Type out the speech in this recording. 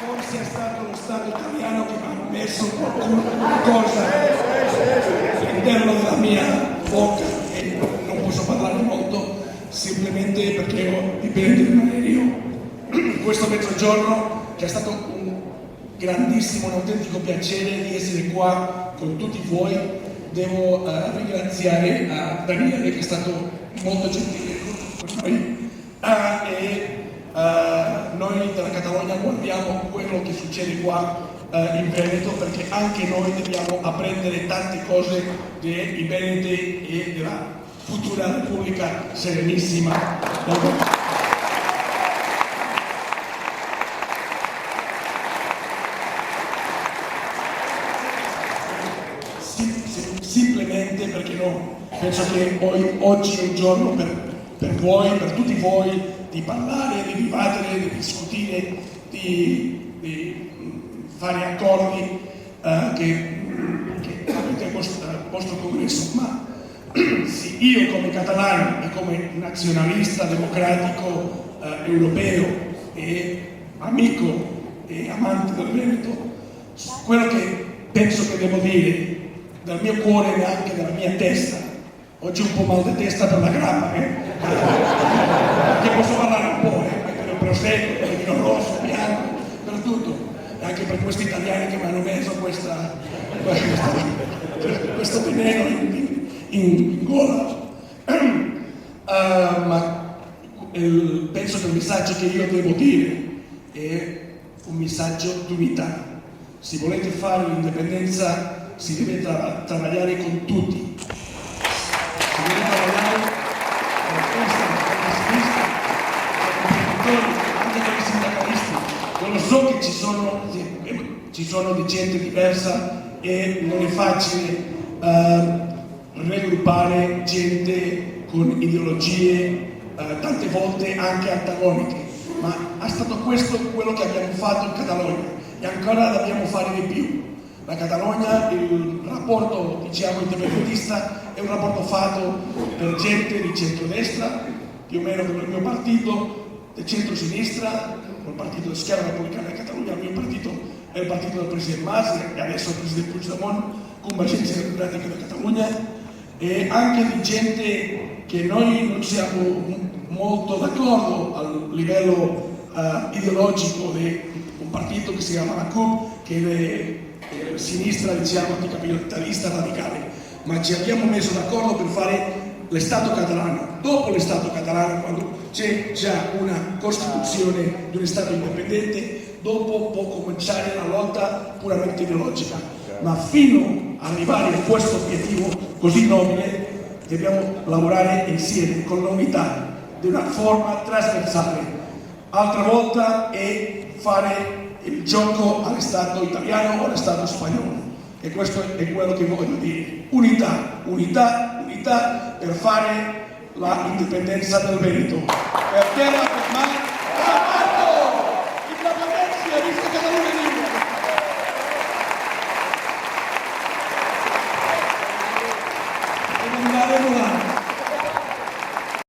forse è stato lo Stato italiano che mi ha messo qualcosa all'interno della mia bocca e non posso parlare molto, semplicemente perché ho dipende da un aereo. Questo mezzogiorno, che è stato un grandissimo, un autentico piacere di essere qua con tutti voi, devo ringraziare a Daniele che è stato molto gentile con noi. Noi della Catalogna guardiamo quello che succede qua in Veneto, perché anche noi dobbiamo apprendere tante cose dei Veneti e della futura Repubblica Serenissima. Simplemente perché no, penso che oggi è un giorno per voi, per tutti voi, di parlare, di dibattere, di discutere, di fare accordi che avete al vostro congresso. Ma sì, io come catalano e come nazionalista democratico europeo e amico e amante del Veneto, quello che penso che devo dire dal mio cuore e anche dalla mia testa, oggi un po' mal di testa per la grappa, perché posso parlare un po', per il prosecco, per il vino rosso, bianco, per tutto, e anche per questi italiani che mi hanno messo questo veneno in gola. Ma penso che il messaggio che io devo dire è un messaggio di unità. Se volete fare l'indipendenza si deve lavorare con tutti, si deve lavorare con la destra, con la sinistra, con i imprenditori, anche con i sindacalisti. Io lo so che ci sono di gente diversa e non è facile raggruppare gente con ideologie tante volte anche antagoniche, ma è stato questo quello che abbiamo fatto in Catalogna e ancora dobbiamo fare di più. La Catalogna, il rapporto diciamo indipendentista è un rapporto fatto per gente di centrodestra, più o meno come il mio partito, di centro-sinistra, il partito di Schiera Repubblicana di Catalogna, il mio partito è il partito del Presidente Mas e adesso il Presidente Puigdemont, Convergenza Democratica di Catalogna, e anche di gente che noi non siamo molto d'accordo a livello ideologico di un partito che si chiama la CUP, che è sinistra, diciamo, anticapitalista radicale, ma ci abbiamo messo d'accordo per fare l'Estato catalano. Dopo l'Estato catalano, quando c'è già una Costituzione di un Stato indipendente, dopo può cominciare la lotta puramente ideologica. Ma fino ad arrivare a questo obiettivo così nobile, dobbiamo lavorare insieme, con l'unità, di una forma trasversale. Altra volta è fare il gioco allo Stato italiano o allo Stato spagnolo, e questo è quello che voglio dire: unità, unità, unità per fare l'indipendenza del Veneto, per terra, per mare.